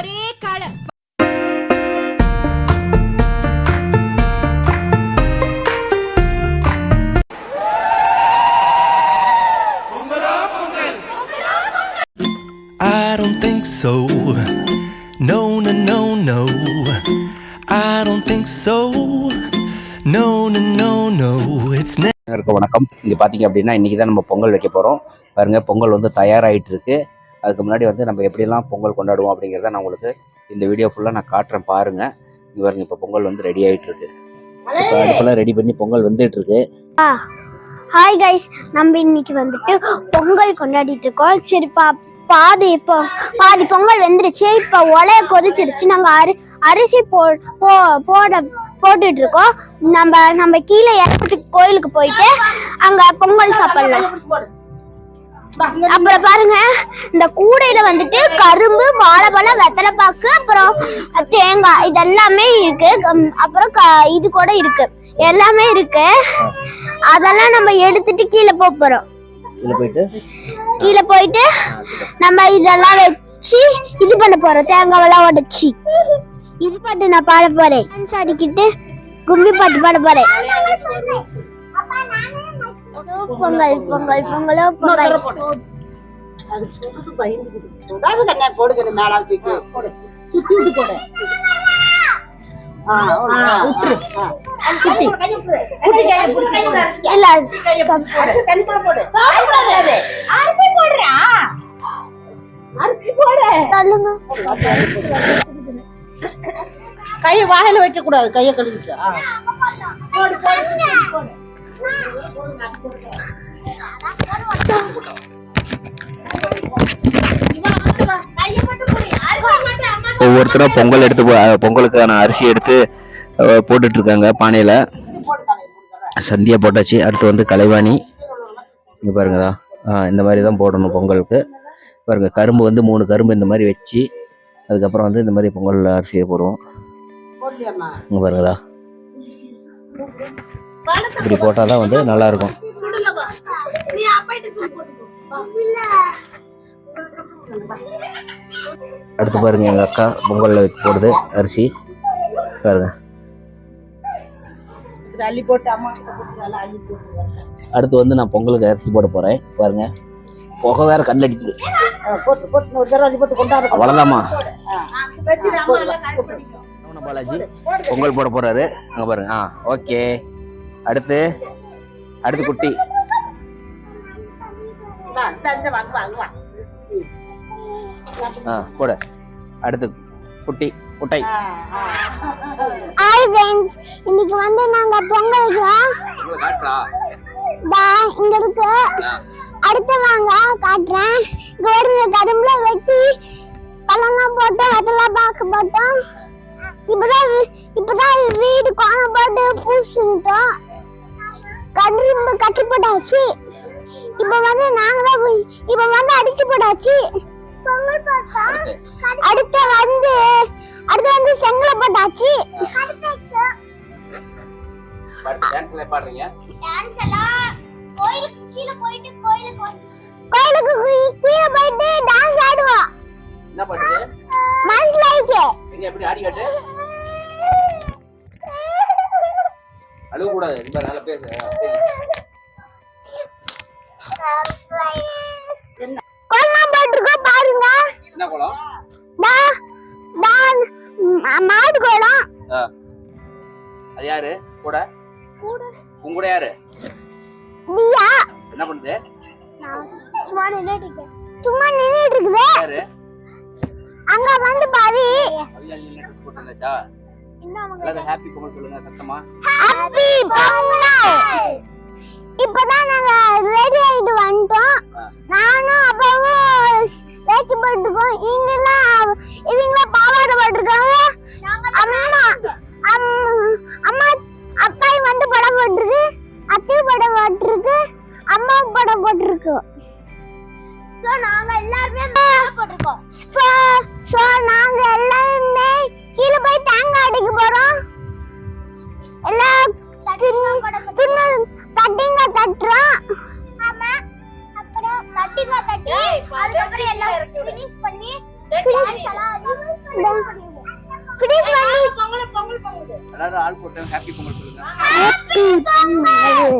ஒரே கால I don't think so. No, no, no, no. I don't think so. No, no, no, no. It's never. வணக்கம். இங்கே பார்த்தீங்க அப்படின்னா இன்றைக்கி தான் நம்ம பொங்கல் வைக்க போகிறோம். பாருங்கள், பொங்கல் வந்து தயாராகிட்டு இருக்குது. அதுக்கு முன்னாடி வந்து நம்ம எப்படிலாம் பொங்கல் கொண்டாடுவோம் அப்படிங்கிறத நான் உங்களுக்கு இந்த வீடியோ ஃபுல்லாக நான் காட்டுறேன் பாருங்கள். இங்கே பாருங்கள், இப்போ பொங்கல் வந்து ரெடி ஆகிட்டு இருக்கு. இப்போ அடுப்பெல்லாம் ரெடி பண்ணி பொங்கல் வந்துட்டு இருக்கு. ஹாய் கைஸ், நம்ம இன்னைக்கு வந்துட்டு பொங்கல் கொண்டாடிட்டு இருக்கோம். சரிப்பா, பாதி பொங்கல் வெந்துருச்சு. இப்போ ஒலைய கொதிச்சிருச்சு. நாங்கள் அரிசி போட்டுட்டு இருக்கோம். நம்ம கீழே இறக்கிட்டு கோயிலுக்கு போயிட்டு அங்க பொங்கல் சாப்பிடலாம். அப்புறம் பாருங்க, இந்த கூடையில வந்துட்டு கரும்பு, வாழைப்பழம், வெத்தலைப்பாக்கு, அப்புறம் தேங்காய் இதெல்லாமே இருக்கு. அப்புறம் இது கூட இருக்கு, எல்லாமே இருக்கு. அதெல்லாம் நம்ம எடுத்துட்டு கீழே போறோம். கீழே போயிட்டு நம்ம இதெல்லாம் வச்சு இது பண்ண போறோம். தேங்காவெல்லாம் உடைச்சி இது பாட்டு நான் பாட போறேன். டான்ஸ் ஆடிக்கிட்டு கும்மி பாட்டு பாட போறேன். பொங்கல் பொங்கல் பொங்கலோ பொங்கல். அது புதுசு பயந்துக்குது. சொடாது கண்ணே போடுங்க மேலாவுக்கு. சுத்தி விட்டு போடு. உட்ரு. குட்டி. குட்டி கைய புடிச்சு போடு. இல்ல, கண்ணு போடு. சாப்பிடாதே. அரிசி போடுறா. அரிசி போடு. சொல்லுங்க. கைய வாயில வைக்க கூடாது. கைய கழுவிட்டு. போடு போடு. ஒவ்வொருத்தரா பொங்கல் எடுத்து பொங்கலுக்கான அரிசி எடுத்து போட்டுட்டு இருக்காங்க பானையில. சந்தியா போட்டாச்சு. அடுத்து வந்து கலைவாணி. இங்க பாருங்கதா, இந்த மாதிரி தான் போடணும் பொங்கலுக்கு. பாருங்க, கரும்பு வந்து 3 கரும்பு இந்த மாதிரி வச்சு அதுக்கப்புறம் வந்து இந்த மாதிரி பொங்கல் அரிசியை போடுவோம். இங்க பாருங்கதா, இப்படி போட்டாதான் வந்து நல்லா இருக்கும். அடுத்து பாருங்க, எங்க அக்கா பொங்கல்ல போடுது அரிசி. பாருங்க, அடுத்து வந்து நான் பொங்கலுக்கு அரிசி போட போறேன். பாருங்க, புகை வேற கல் அடிக்குது. அவ்வளவுதாமா. பாலாஜி பொங்கல் போட போறாரு. அங்க பாருங்க. ஓகே. அடுத்து குட்டி. போட. அடுத்து குட்டி குட்டை. ஹாய் फ्रेंड्स, இன்னைக்கு வந்து நாங்க பொங்கலுக்கு இங்க இருக்கு. அடுத்து வாங்க காட்டுறேன். இங்க ஒரு கரும்புல வெட்டி பழம்லாம் போட்டு அதெல்லாம் பாக்க போட்டோம். இப்பதான் வீடு கோணம் போட்டு பூசிட்டோம். கரும்பு கட்டி போட்டாச்சு. இப்ப வந்து அடிச்சு போட்டாச்சு. அடுத்து வந்து செங்கல போட்டாச்சு. கோயிலுக்கு கீழே போயிட்டு டான்ஸ் ஆடுவோம். என்ன பண்ணுது? மனசுல எங்க எப்படி ஆடி காட்டு. அழுவ கூடாது. ரொம்ப நல்லா பேசு. கோலம் போட்டுருக்கோம் பாருங்க. என்ன கோலம்? மாடு கோலம். அது யாரு கூட? உங்க கூட யாரு? நீயா? என்ன பண்ணுது? சும்மா நின்னுட்டு இருக்குது. யாரு? அங்க வந்து பாவி. அவியால லேட்டஸ்ட் போட்டுருந்தா. எல்லாரும் ஹேப்பி பொங்கல் சொல்லுங்க சத்தமா. ஹேப்பி பொங்கல். இப்பதான் நாங்க ரெடி ஆயிட்டு வந்துட்டோம். நானும் அப்பாவும் வேட்டி போட்டுருக்கோம். இவங்களா பாவாடை போட்டிருக்காங்க. அம்மா அப்பாய் வந்து படம் போட்டிருக்கு, அத்தையும் படம் போட்டிருக்கு, அம்மாவும் படம் போட்டிருக்கு. சோ நாங்க எல்லாருமே போட்டிருக்கோம். சோ நாங்க எல்லாருமே கீழே போய் தேங்காய் அடிக்க போறோம். எல்லாம் தட்டிங்க தட்டுறோம். ஆமா, அப்புறம் தட்டிங்க தட்டி அதுக்கப்புறம் எல்லாம் ஃபினிஷ் பண்ணி ஃபினிஷ் எல்லாம் ஃபினிஷ் பண்ணி எல்லாரும் ஆள் போட்டு ஹாப்பி பொங்கல் சொல்லுங்க. ஹாப்பி பொங்கல்.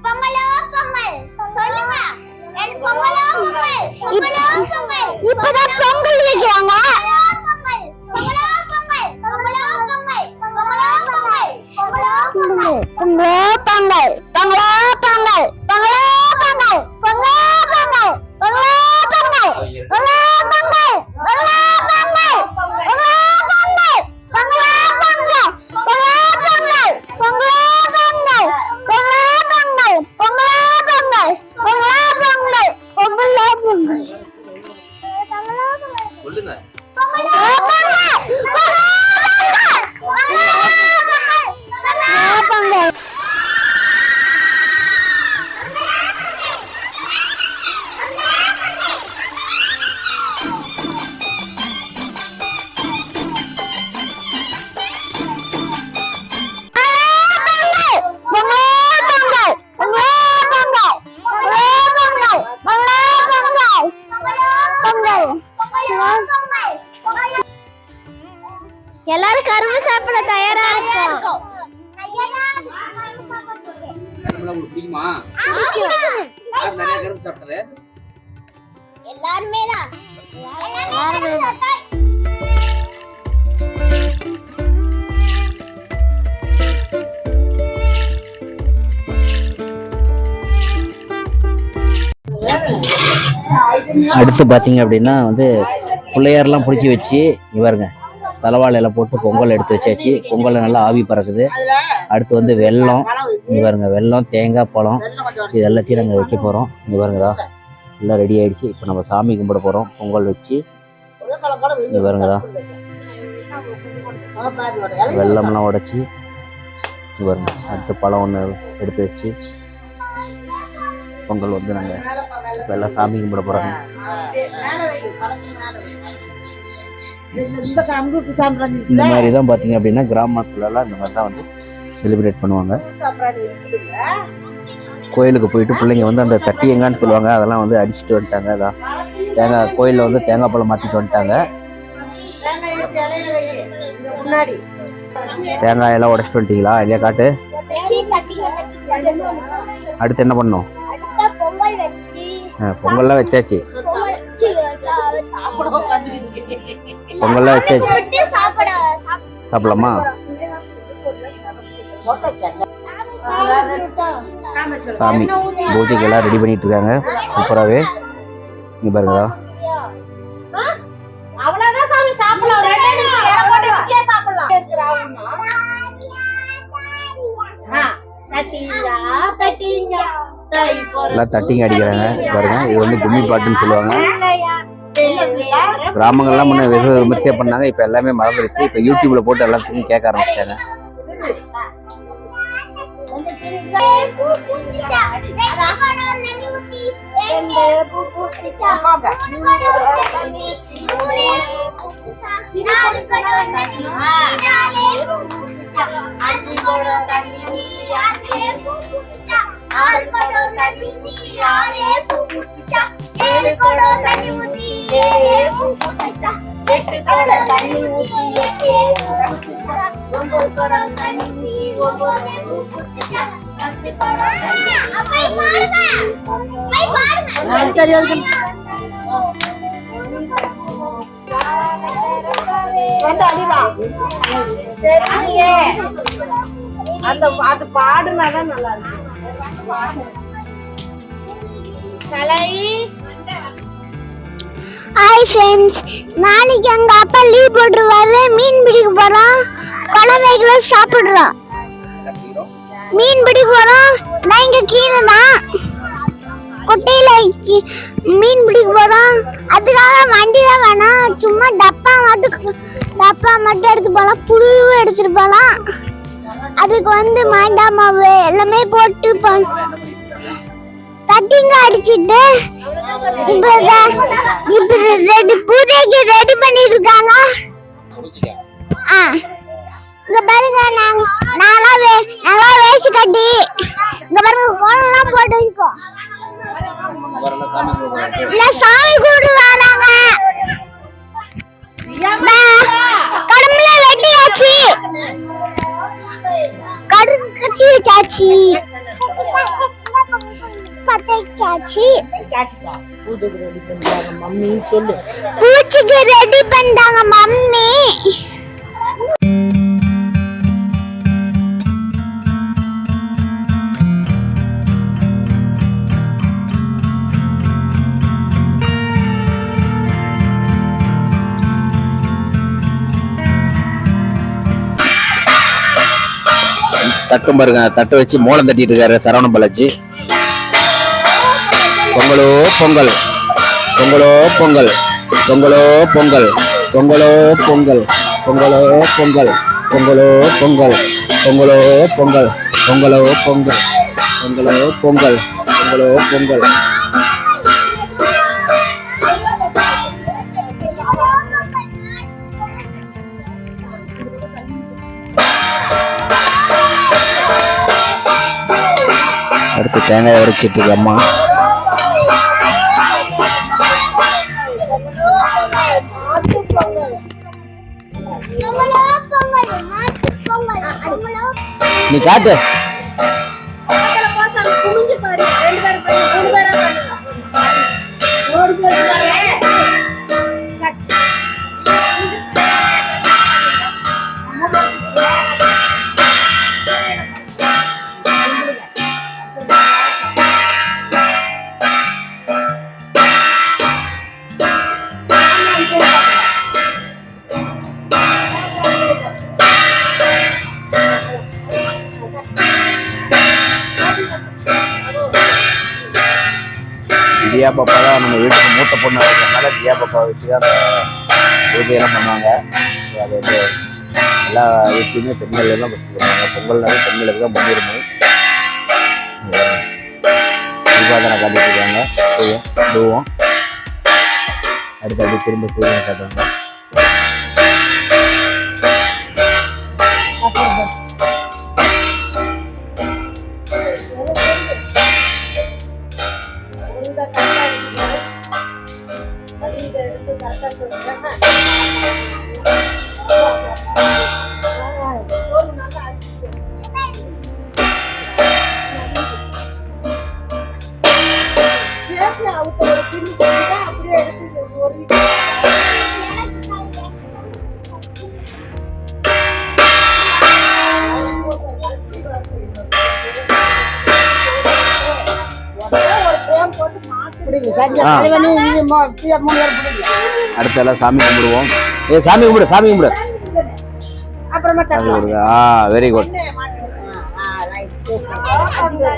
பொங்கலோ பொங்கல் சொல்லுங்க. எனக்கு பொங்கலோ பொங்கல். இப்பதான் பொங்கல் வைக்கிறாங்க. பொங்கலோ பொங்கல். பொங்கலோ பொங்கல். பொங்கலோ பொங்கல். பொங்கலோ பொங்கல். பொங்கலோ பொங்கல். பொங்கலோ பொங்கல். பொங்கலோ பொங்கல். பொங்கலோ பொங்கல். பொங்கலோ பொங்கல். பொங்கலோ பொங்கல். பொங்கலோ பொங்கல். பொங்கலோ பொங்கல். பொங்கலோ பொங்கல். பொங்கலோ பொங்கல். பொங்கலோ பொங்கல். பொங்கலோ பொங்கல். பொங்கலோ பொங்கல். பொங்கலோ பொங்கல். பொங்கலோ பொங்கல். சொல்லுங்க. பொங்கலோ பொங்கல். பொங்கலோ பொங்கல். எல்லாரும் கரும்பு சாப்பிட தயாரா இருக்கோம். கரும்புலாம் உங்களுக்கு பிடிக்குமா? யார் நிறைய கரும்பு சாப்பிட்டது? எல்லாருமே தான். அடுத்து பார்த்தீங்க அப்படின்னா வந்து பிள்ளையாரெல்லாம் பிடிச்சி வச்சு இங்க பாருங்க தலைவாழையில போட்டு பொங்கல் எடுத்து வச்சாச்சு. பொங்கல்ல நல்லா ஆவி பறக்குது. அடுத்து வந்து வெல்லம், இங்க பாருங்க வெல்லம், தேங்காய், பழம் இது எல்லாத்தையும் நாங்கள் வைக்க போகிறோம். இங்க பாருங்கதா எல்லாம் ரெடி ஆயிடுச்சு. இப்போ நம்ம சாமி கும்பிட போகிறோம் பொங்கல் வச்சு. இங்க பாருங்கதா வெல்லம்லாம் உடைச்சி இங்க பாருங்க. அடுத்து பழம் ஒன்று எடுத்து வச்சு பொங்கல் வந்து நாங்கள் இப்போ எல்லாம் சாமி கும்பிட போகிறோங்க. இந்த மாதிரி தான் பார்த்தீங்க அப்படின்னா கிராமத்துலலாம் இந்த மாதிரி தான் வந்து செலிப்ரேட் பண்ணுவாங்க. கோயிலுக்கு போயிட்டு பிள்ளைங்க வந்து அந்த தட்டி எங்கான்னு சொல்லுவாங்க, அதெல்லாம் வந்து அடிச்சுட்டு வந்துட்டாங்க. அதான் தேங்காய் கோயிலில் வந்து தேங்காய் பழம் மாற்றிட்டு வந்துட்டாங்க. தேங்காய் எல்லாம் உடச்சிட்டு வந்துட்டீங்களா? இல்லையா காட்டு. அடுத்து என்ன பண்ணணும்? பொங்கல்லாம் வச்சாச்சு. பொங்கல்லாம் வச்சாச்சு. சாப்பிடலாமா? சாமி பூஜைக்கு எல்லாம் ரெடி பண்ணிட்டு இருக்காங்க சூப்பராகவே. இங்க பாருங்கடா எல்லாம் தட்டிங்க அடிக்கிறாங்க பாருங்க. இது வந்து கும்மி பாட்டுன்னு சொல்லுவாங்க. கிராமங்கள்லாம் முன்ன வெகு விமர்சையா பண்ணாங்க, இப்ப எல்லாமே மறந்துருச்சு. இப்ப யூடியூப்ல போட்டு எல்லாத்துக்கும் கேட்க ஆரம்பிச்சிட்டாங்க. அது பாடுனாதான் நல்லா இருக்கும். ஹாய் ஃப்ரெண்ட்ஸ், நாளைக்கு எங்க அப்பா லீவ் போட்டுருவாரு. மீன் பிடிக்க போறோம், குழந்தைகளை சாப்பிடுறோம். மீன் பிடிக்க போறோம். நான் இங்க கீழே தான் கொட்டையில மீன் பிடிக்க போறோம். அதுக்காக வண்டி தான் வேணாம், சும்மா டப்பா மட்டும் எடுத்து போலாம், புழுவும் எடுத்துட்டு போலாம். அதுக்கு வந்து மைதா மாவு எல்லாமே போட்டு தட்டிங்க அடிச்சிட்டு இப்ப பூஜைக்கு ரெடி பண்ணிட்டு இருக்காங்க. இங்க பாருங்க, நாங்களா வேஸ்ட் கட்டி இங்க பாருங்க கோலம்லாம் போட்டு இருக்கோம். பத்தாச்சி பத்தாச்சி பூஜைக்கு ரெடி பண்றாங்க மம்மி சொல்லு. பூஜைக்கு ரெடி பண்றாங்க மம்மி. தட்டும் பாருங்க, தட்டு வச்சு மோளம் தட்டிட்டு இருக்காரு சரவண பாலாஜி. பொங்கலோ பொங்கல், பொங்கலோ பொங்கல், பொங்கலோ பொங்கல், பொங்கலோ பொங்கல், பொங்கலோ பொங்கல், பொங்கலோ பொங்கல், பொங்கலோ பொங்கல், பொங்கலோ பொங்கல், பொங்கலோ பொங்கல், பொங்கலோ பொங்கல். அடுத்து தேங்காய் உடைச்சிட்டு இருக்கு அம்மா. நீ காட்டு. தியா பாப்பா தான் நம்ம வீட்டுக்கு மூத்த பொண்ணு இருக்கிறதுனால தியா பாப்பா வச்சு தான் அந்த பூஜையெல்லாம் பண்ணுவாங்க. அது வந்து எல்லா வீட்லையுமே பெண்கள் எல்லாம் வச்சுருக்காங்க. பொங்கல்னாலே பெண்களுக்கு தான் முன்னுரிமை. தீபாவளி காட்டிட்டு இருக்காங்க. தூவம் அடுத்து அப்படி திரும்ப சூரியனை காட்டுவாங்க. அடுத்த எல்லாம் சாமி கும்பிடுவோம். சாமி கும்பிடு, சாமி கும்பிடு. Very good.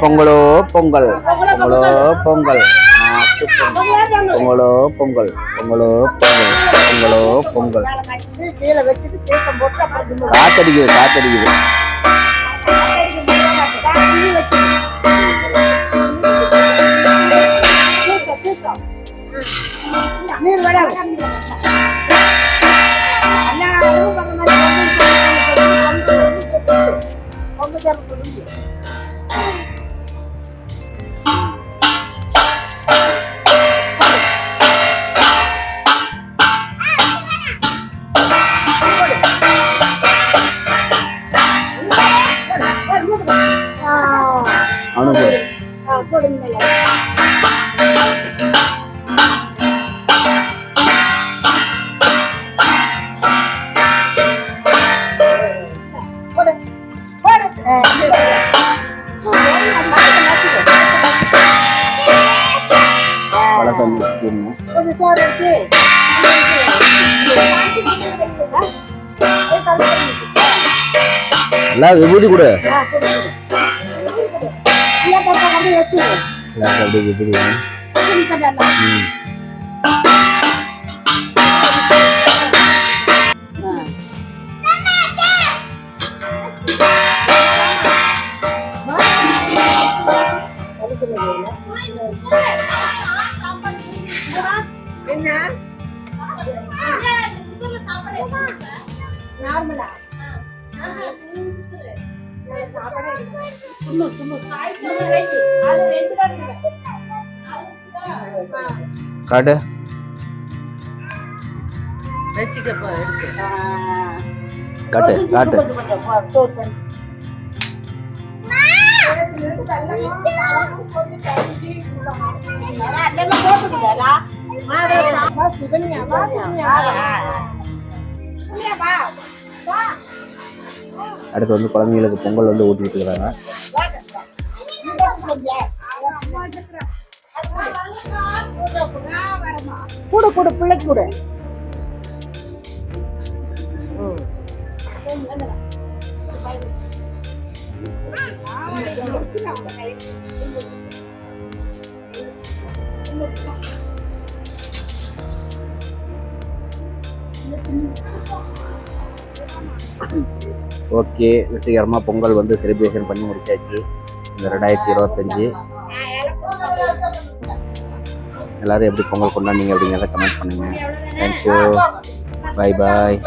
பொங்கலோ பொங்கல், பொங்கலோ பொங்கல், பொங்கலோ பொங்கல், பொங்கலோ பொங்கல், பொங்கலோ பொங்கல். காத்தடிக்குது, காத்தடிக்குது. எல்லாம் விபூதி கூட விபூதி காட்டு. காட்டு காட்டு. அதெல்லாம் போட்டுக்கிட்டா சுகன்யா அடுத்து வந்து குழந்தைங்களுக்கு பொங்கல் வந்து ஊட்டிட்டு இருக்கிறாங்க. கூட கூட பிள்ளைக்கு கூட ஓகே, வெற்றிகரமாக பொங்கல் வந்து செலிப்ரேஷன் பண்ணி முடிச்சாச்சு இந்த 2025. எல்லாரும் எப்படி பொங்கல் கொண்டாடிங்க அப்படிங்கிறத கமெண்ட் பண்ணுங்க. தேங்க்யூ, பாய் பாய்.